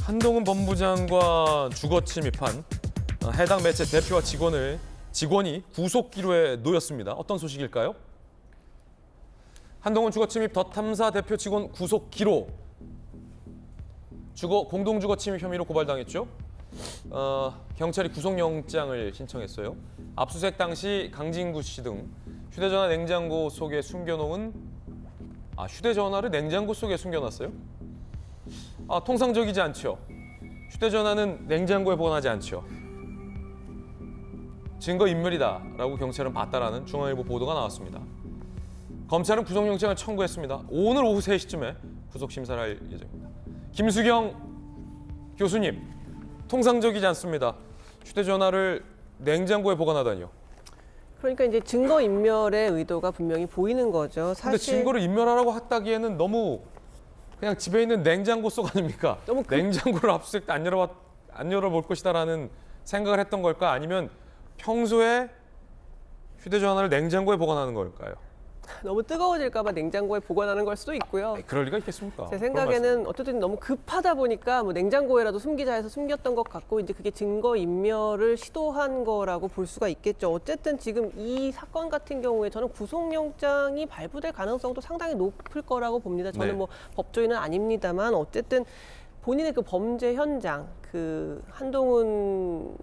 한동훈 법무부장관 주거 침입한 해당 매체 대표와 직원이 구속 기로에 놓였습니다. 어떤 소식일까요? 한동훈 주거 침입 더 탐사 대표 직원 구속 기로. 공동 주거 침입 혐의로 고발당했죠. 경찰이 구속영장을 신청했어요. 압수수색 당시 강진구 씨 등 휴대전화 냉장고 속에 숨겨놓은 휴대전화를 냉장고 속에 숨겨놨어요? 통상적이지 않죠. 휴대전화는 냉장고에 보관하지 않죠. 증거인멸이다라고 경찰은 봤다라는 중앙일보 보도가 나왔습니다. 검찰은 구속영장을 청구했습니다. 오늘 오후 3시쯤에 구속심사를 할 예정입니다. 김수경 교수님, 통상적이지 않습니다. 휴대전화를 냉장고에 보관하다니요. 그러니까 이제 증거인멸의 의도가 분명히 보이는 거죠. 근데 증거를 인멸하라고 했다기에는 너무 그냥 집에 있는 냉장고 속 아닙니까? 냉장고를 압수수색 때 안 열어볼 것이다라는 생각을 했던 걸까? 아니면 평소에 휴대전화를 냉장고에 보관하는 걸까요? 너무 뜨거워질까 봐 냉장고에 보관하는 걸 수도 있고요. 그럴 리가 있겠습니까? 제 생각에는 어쨌든 너무 급하다 보니까 냉장고에라도 숨기자 해서 숨겼던 것 같고 이제 그게 증거인멸을 시도한 거라고 볼 수가 있겠죠. 어쨌든 지금 이 사건 같은 경우에 저는 구속영장이 발부될 가능성도 상당히 높을 거라고 봅니다. 저는 네. 법조인은 아닙니다만 어쨌든 본인의 그 범죄 현장, 한동훈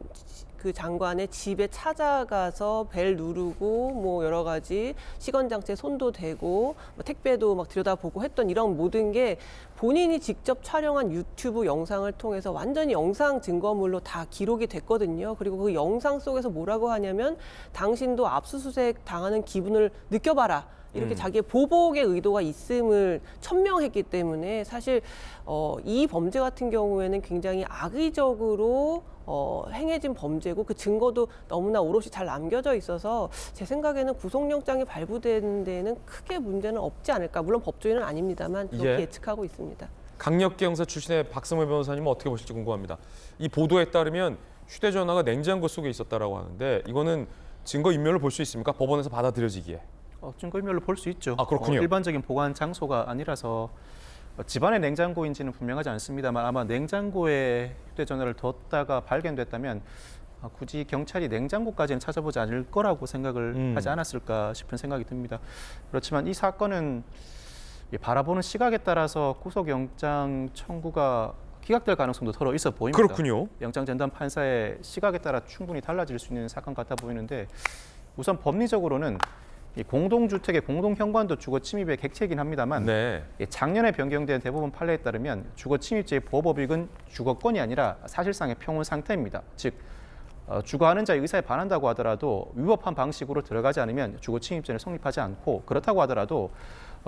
장관의 집에 찾아가서 벨 누르고 여러 가지 시건장치에 손도 대고 택배도 들여다보고 했던 이런 모든 게 본인이 직접 촬영한 유튜브 영상을 통해서 완전히 영상 증거물로 다 기록이 됐거든요. 그리고 그 영상 속에서 뭐라고 하냐면 당신도 압수수색 당하는 기분을 느껴봐라. 이렇게 자기의 보복의 의도가 있음을 천명했기 때문에 사실 이 범죄 같은 경우에는 굉장히 악의적으로 행해진 범죄고 그 증거도 너무나 오롯이 잘 남겨져 있어서 제 생각에는 구속영장이 발부되는 데는 크게 문제는 없지 않을까. 물론 법조인은 아닙니다만 그렇게 예측하고 있습니다. 강력계 형사 출신의 박성호 변호사님은 어떻게 보실지 궁금합니다. 이 보도에 따르면 휴대전화가 냉장고 속에 있었다라고 하는데 이거는 증거인멸을 볼 수 있습니까? 법원에서 받아들여지기에. 증거인멸로 볼 수 있죠. 그렇군요. 일반적인 보관 장소가 아니라서 집안의 냉장고인지는 분명하지 않습니다만 아마 냉장고에 휴대전화를 뒀다가 발견됐다면 굳이 경찰이 냉장고까지는 찾아보지 않을 거라고 생각을 하지 않았을까 싶은 생각이 듭니다. 그렇지만 이 사건은 바라보는 시각에 따라서 구속영장 청구가 기각될 가능성도 더러 있어 보입니다. 그렇군요. 영장 전담 판사의 시각에 따라 충분히 달라질 수 있는 사건 같아 보이는데 우선 법리적으로는 이 공동주택의 공동현관도 주거 침입의 객체이긴 합니다만 작년에 변경된 대법원 판례에 따르면 주거 침입죄의 보호법익은 주거권이 아니라 사실상의 평온 상태입니다. 즉 주거하는 자의 의사에 반한다고 하더라도 위법한 방식으로 들어가지 않으면 주거 침입죄는 성립하지 않고 그렇다고 하더라도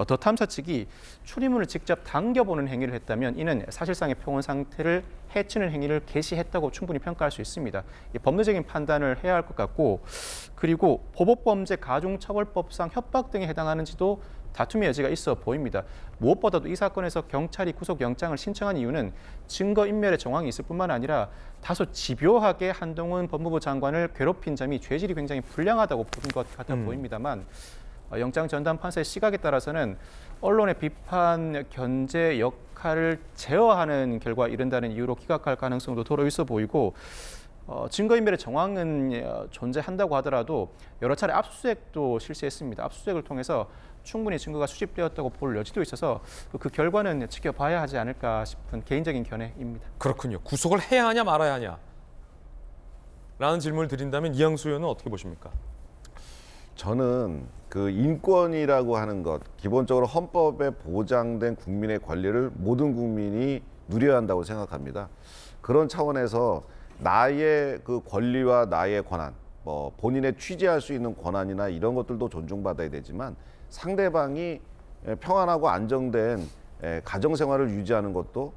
더 탐사 측이 출입문을 직접 당겨보는 행위를 했다면 이는 사실상의 평온 상태를 해치는 행위를 개시했다고 충분히 평가할 수 있습니다. 법리적인 판단을 해야 할 것 같고 그리고 보복범죄 가중처벌법상 협박 등에 해당하는지도 다툼의 여지가 있어 보입니다. 무엇보다도 이 사건에서 경찰이 구속영장을 신청한 이유는 증거인멸의 정황이 있을 뿐만 아니라 다소 집요하게 한동훈 법무부 장관을 괴롭힌 점이 죄질이 굉장히 불량하다고 보는 것 같아 보입니다만 영장 전담 판사의 시각에 따라서는 언론의 비판, 견제 역할을 제어하는 결과에 이른다는 이유로 기각할 가능성도 더러 있어 보이고 증거인멸의 정황은 존재한다고 하더라도 여러 차례 압수수색도 실시했습니다. 압수수색을 통해서 충분히 증거가 수집되었다고 볼 여지도 있어서 그 결과는 지켜봐야 하지 않을까 싶은 개인적인 견해입니다. 그렇군요. 구속을 해야 하냐 말아야 하냐 라는 질문을 드린다면 이양수 의원은 어떻게 보십니까? 저는 그 인권이라고 하는 것, 기본적으로 헌법에 보장된 국민의 권리를 모든 국민이 누려야 한다고 생각합니다. 그런 차원에서 나의 그 권리와 나의 권한, 본인의 취재할 수 있는 권한이나 이런 것들도 존중받아야 되지만 상대방이 평안하고 안정된 가정생활을 유지하는 것도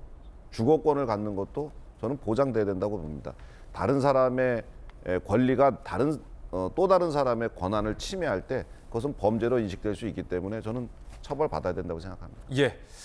주거권을 갖는 것도 저는 보장돼야 된다고 봅니다. 다른 사람의 권리가 또 다른 사람의 권한을 침해할 때 그것은 범죄로 인식될 수 있기 때문에 저는 처벌받아야 된다고 생각합니다.